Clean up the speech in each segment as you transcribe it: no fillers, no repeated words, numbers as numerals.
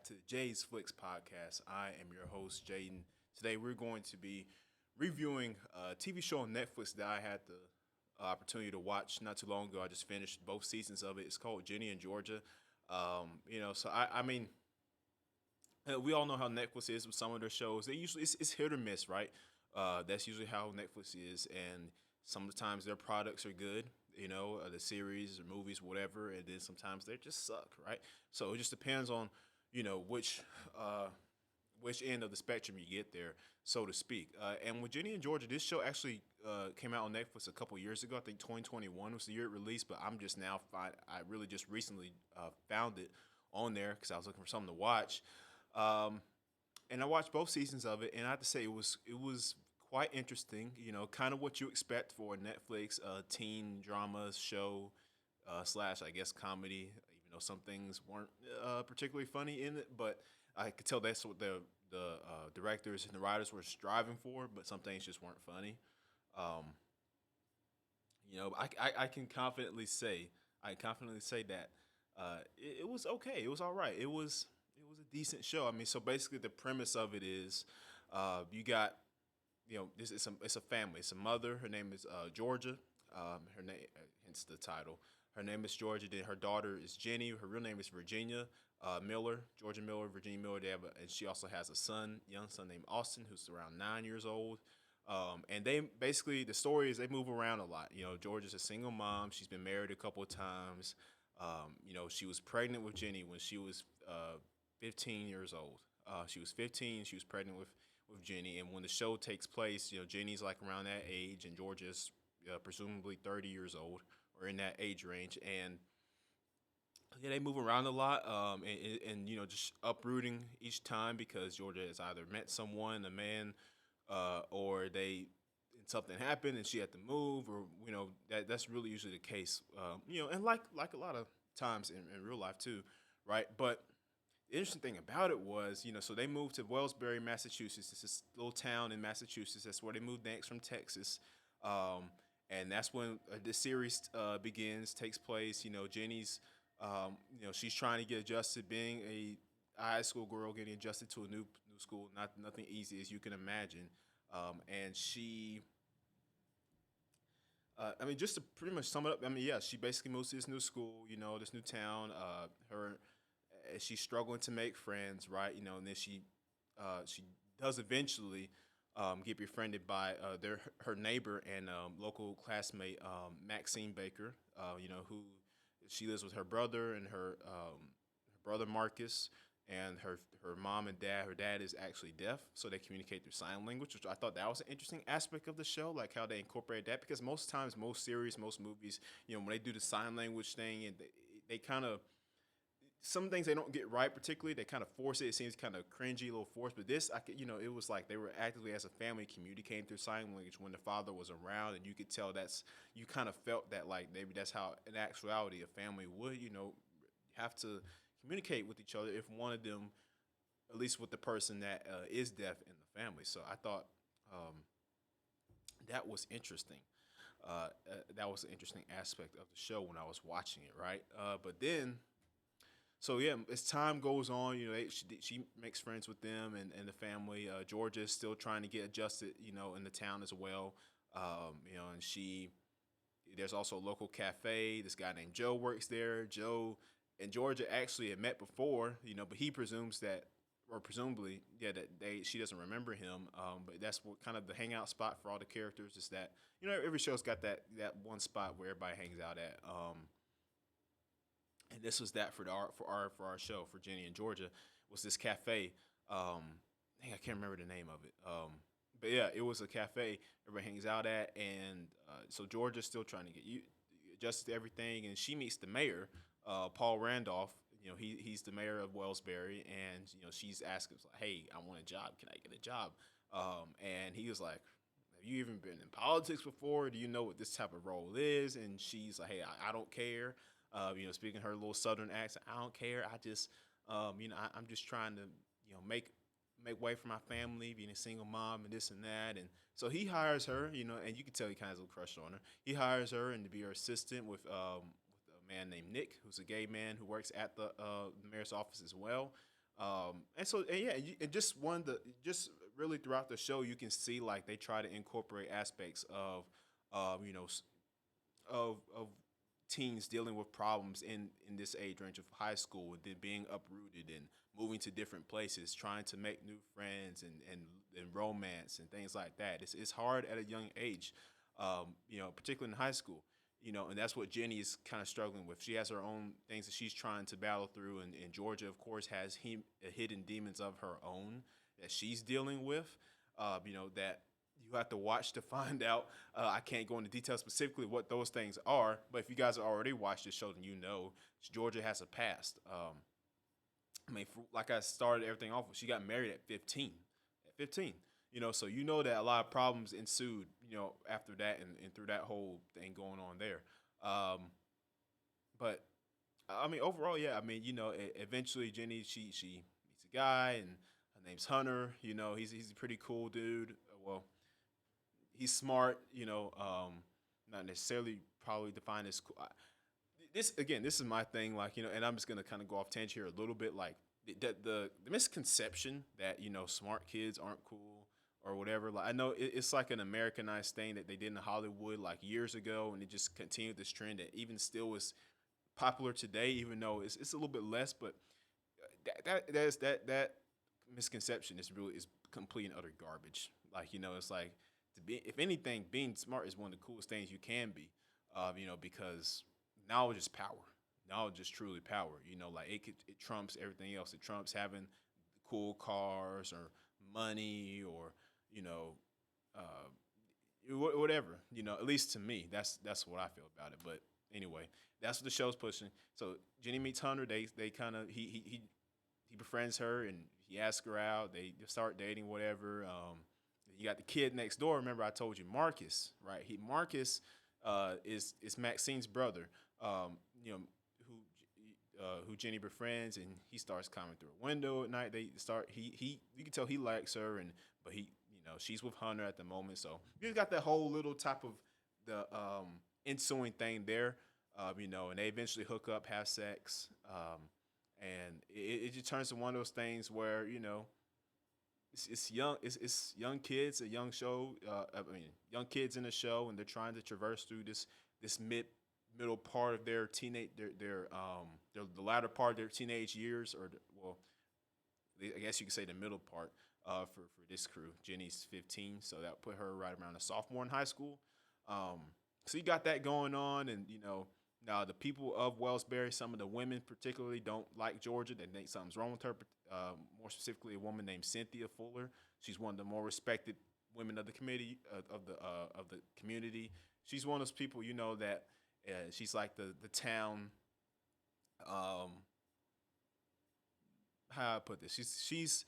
back to Jay's Flicks podcast. I am your host, Jaden. Today we're going to be reviewing a TV show on Netflix that I had the opportunity to watch not too long ago. I just finished both seasons of it. It's called Ginny in Georgia. We all know how Netflix is with some of their shows. They usually it's hit or miss, right? That's usually how Netflix is, and sometimes their products are good, the series or movies, whatever, and then sometimes they just suck, right? So it just depends on, you know, uh, which end of the spectrum you get there, so to speak. And with Jenny and Georgia, this show actually came out on Netflix a couple years ago. I think 2021 was the year it released, but I'm just now I really just recently found it on there because I was looking for something to watch. Um, and I watched both seasons of it, and I have to say it was quite interesting. You know, kind of what you expect for a Netflix teen drama show slash I guess comedy. Even though some things weren't particularly funny in it, but I could tell that's what the directors and the writers were striving for. But some things just weren't funny. Um, I can confidently say that it was okay. It was all right. It was a decent show. I mean, so basically the premise of it is you got this is it's a family. It's a mother. Her name is Georgia. Her name, hence the title. Her name is Georgia. Then her daughter is Jenny. Her real name is Virginia Miller. Georgia Miller, Virginia Miller. And she also has a son, young son named Austin, who's around 9 years old. And they basically the story is they move around a lot. You know, Georgia's a single mom. She's been married a couple of times. She was pregnant with Jenny when she was 15 years old. She was 15. She was pregnant with Jenny, and when the show takes place, Jenny's like around that age, and Georgia's presumably 30 years old or in that age range, and yeah, they move around a lot, and just uprooting each time because Georgia has either met someone, a man, or they something happened and she had to move, or that's really usually the case, and like a lot of times in real life too, right? But the interesting thing about it was, so they moved to Wellsbury, Massachusetts. It's this little town in Massachusetts. That's where they moved next from Texas. Um, and that's when the series begins, takes place. Jenny's, she's trying to get adjusted, being a high school girl, getting adjusted to a new school. Nothing easy as you can imagine. And she, just to pretty much sum it up, yeah, she basically moves to this new school, this new town. Her She's struggling to make friends, right? And then she does eventually get befriended by her neighbor and local classmate Maxine Baker. Who she lives with her brother and her brother Marcus and her mom and dad. Her dad is actually deaf, so they communicate through sign language, which I thought that was an interesting aspect of the show, like how they incorporate that. Because most times, most series, most movies, when they do the sign language thing, and they kind of some things they don't get right, particularly they kind of force it. It seems kind of cringy, a little forced. But this, it was like they were actively as a family communicating through sign language when the father was around, and you could tell you kind of felt that like maybe that's how in actuality a family would, have to communicate with each other if one of them, at least with the person that is deaf in the family. So I thought um, that was interesting. That was an interesting aspect of the show when I was watching it, right? But then so yeah, as time goes on, she makes friends with them and the family. Georgia is still trying to get adjusted, in the town as well. And there's also a local cafe. This guy named Joe works there. Joe and Georgia actually had met before, but he presumes that, or presumably, yeah, that she doesn't remember him. But that's what kind of the hangout spot for all the characters is that, every show's got that one spot where everybody hangs out at. And this was that for our show for Jenny and Georgia was this cafe. I can't remember the name of it. But yeah, it was a cafe everybody hangs out at, and so Georgia's still trying to get you adjusted to everything, and she meets the mayor, Paul Randolph. He's the mayor of Wellsbury, and she's asking, like, "Hey, I want a job. Can I get a job?" And he was like, "Have you even been in politics before? Do you know what this type of role is?" And she's like, "Hey, I don't care." Speaking her little Southern accent, I don't care. I just, I'm just trying to, make way for my family, being a single mom and this and that. And so he hires her, and you can tell he kind of has a crush on her. He hires her and to be her assistant with a man named Nick, who's a gay man who works at the mayor's office as well. And yeah, and just just really throughout the show, you can see like they try to incorporate aspects of, you know, of teens dealing with problems in this age range of high school, and then being uprooted and moving to different places, trying to make new friends and romance and things like that. It's hard at a young age, particularly in high school. And that's what Jenny is kind of struggling with. She has her own things that she's trying to battle through, and Georgia, of course, has hidden demons of her own that she's dealing with. That you have to watch to find out. I can't go into detail specifically what those things are, but if you guys already watched the show, then you know Georgia has a past. Like I started everything off with, she got married at 15. At 15, so that a lot of problems ensued, after that and through that whole thing going on there. But I mean, overall, yeah. I mean, eventually Jenny she meets a guy, and her name's Hunter. He's a pretty cool dude. Well, he's smart. Not necessarily probably defined as cool. This again, this is my thing. Like, and I'm just gonna kind of go off tangent here a little bit. Like the misconception that smart kids aren't cool or whatever. Like, I know it's like an Americanized thing that they did in Hollywood like years ago, and it just continued this trend that even still is popular today, even though it's a little bit less. But that misconception is complete and utter garbage. Like, it's like, to be, if anything, being smart is one of the coolest things you can be. Because knowledge is power. Knowledge is truly power. Like, it trumps everything else. It trumps having cool cars or money or whatever. At least to me, that's what I feel about it. But anyway, that's what the show's pushing. So Jenny meets Hunter. They kind of he befriends her, and he asks her out. They start dating, whatever. You got the kid next door. Remember, I told you Marcus, right? Marcus is Maxine's brother. Who Jenny befriends, and he starts climbing through a window at night. They start he you can tell he likes her, but he she's with Hunter at the moment. So you got that whole little type of the ensuing thing there. And they eventually hook up, have sex, and it just turns to one of those things where it's young kids, a young show. Young kids in the show, and they're trying to traverse through this middle part of their teenage their the latter part of their teenage years, I guess you could say the middle part. For this crew, Jenny's 15, so that put her right around a sophomore in high school. So you got that going on, and now the people of Wellsbury, some of the women particularly, don't like Georgia. They think something's wrong with her. More specifically, a woman named Cynthia Fuller. She's one of the more respected women of the committee of the community. She's one of those people, that she's like the town. How I put this? She's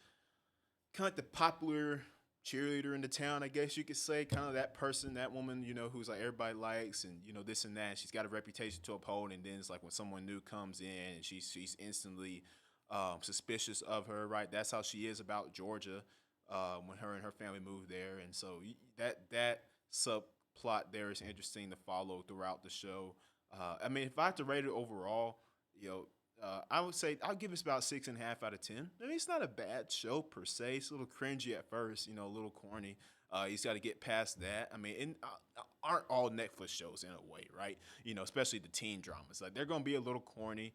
kind of like the popular cheerleader in the town, I guess you could say. Kind of that person, that woman, who's like everybody likes, and this and that. She's got a reputation to uphold, and then it's like when someone new comes in, and she's instantly suspicious of her. Right, that's how she is about Georgia. When her and her family moved there, and so that subplot there is interesting to follow throughout the show. I mean, if I had to rate it overall, I would say I'll give it about 6.5 out of 10. I mean, it's not a bad show per se. It's a little cringy at first, a little corny. He's got to get past that. I mean, aren't all Netflix shows in a way, right? Especially the teen dramas. Like, they're gonna be a little corny,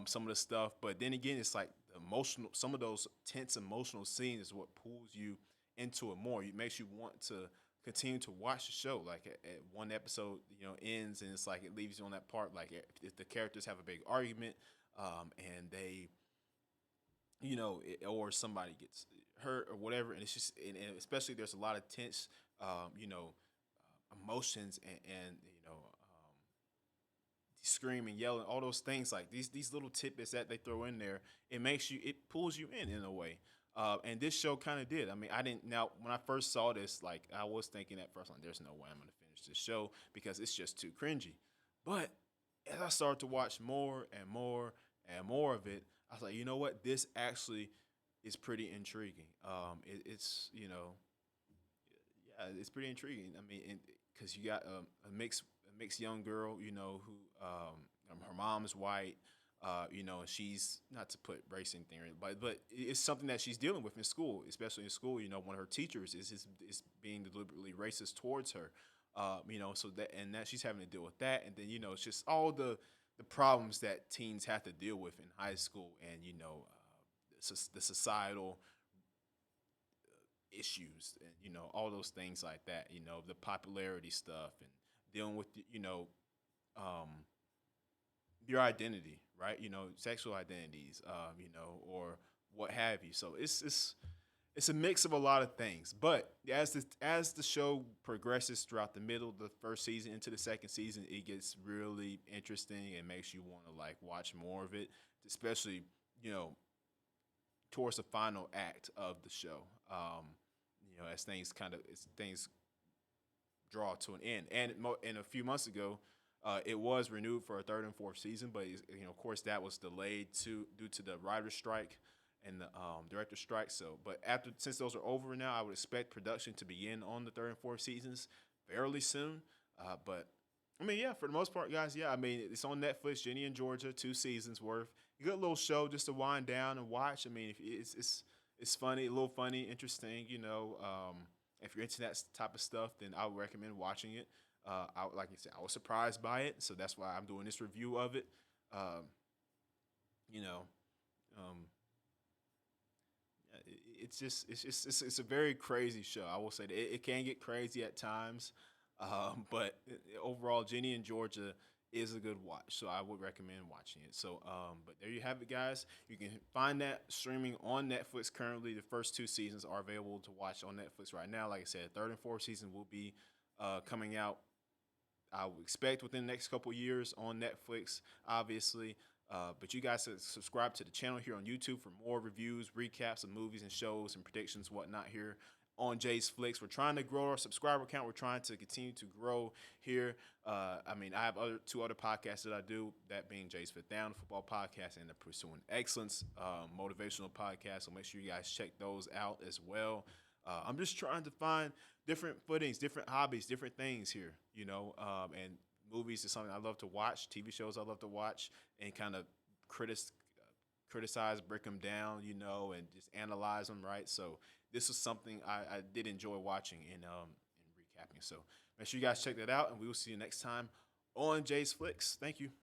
some of the stuff, but then again, it's like emotional. Some of those tense emotional scenes is what pulls you into it more. It makes you want to continue to watch the show. Like, at one episode, ends, and it's like it leaves you on that part. Like, if the characters have a big argument, and they, or somebody gets hurt or whatever, and it's just, and especially there's a lot of tense, emotions, and screaming, yelling, all those things, like these little tidbits that they throw in there. It pulls you in a way. And this show kind of did. I mean, I didn't. Now, when I first saw this, like, I was thinking at first, like, there's no way I'm gonna finish this show because it's just too cringy. But as I started to watch more and more and more of it, I was like, you know what? This actually is pretty intriguing. Yeah, it's pretty intriguing. I mean, because you got a mixed young girl, who her mom is white, And she's not to put race in there, but it's something that she's dealing with in school, especially in school. One of her teachers is being deliberately racist towards her. So that she's having to deal with that, and then it's just all the problems that teens have to deal with in high school, and the societal issues, and all those things like that. The popularity stuff, and dealing with um, your identity, right? Sexual identities, or what have you. So it's a mix of a lot of things. But as the show progresses throughout the middle of the first season into the second season, it gets really interesting and makes you want to like watch more of it, especially you know towards the final act of the show. As things draw to an end. And a few months ago, it was renewed for a third and fourth season, but of course, that was delayed due to the writer's strike and the director strike. So, but since those are over now, I would expect production to begin on the third and fourth seasons fairly soon. But I mean, yeah, for the most part, guys, yeah, I mean, it's on Netflix. Ginny and Georgia, 2 seasons worth. A good little show just to wind down and watch. I mean, if it's funny, a little funny, interesting. If you're into that type of stuff, then I would recommend watching it. Like I said, I was surprised by it, so that's why I'm doing this review of it. Um, you know, um, it's a very crazy show. I will say that it can get crazy at times, but overall, Jenny and Georgia is a good watch, so I would recommend watching it. So, but there you have it, guys. You can find that streaming on Netflix currently. The first 2 seasons are available to watch on Netflix right now. Like I said, third and fourth season will be coming out, I would expect, within the next couple years on Netflix, obviously. But you guys should subscribe to the channel here on YouTube for more reviews, recaps of movies and shows and predictions, whatnot here on Jay's Flicks. We're trying to grow our subscriber count. We're trying to continue to grow here. I mean, I have two other podcasts that I do, that being Jay's Fifth Down, the football podcast, and the Pursuing Excellence motivational podcast. So make sure you guys check those out as well. I'm just trying to find different footings, different hobbies, different things here, and movies is something I love to watch. TV shows I love to watch and kind of critic, criticize, break them down, and just analyze them, right? So this is something I did enjoy watching and recapping. So make sure you guys check that out, and we will see you next time on Jay's Flicks. Thank you.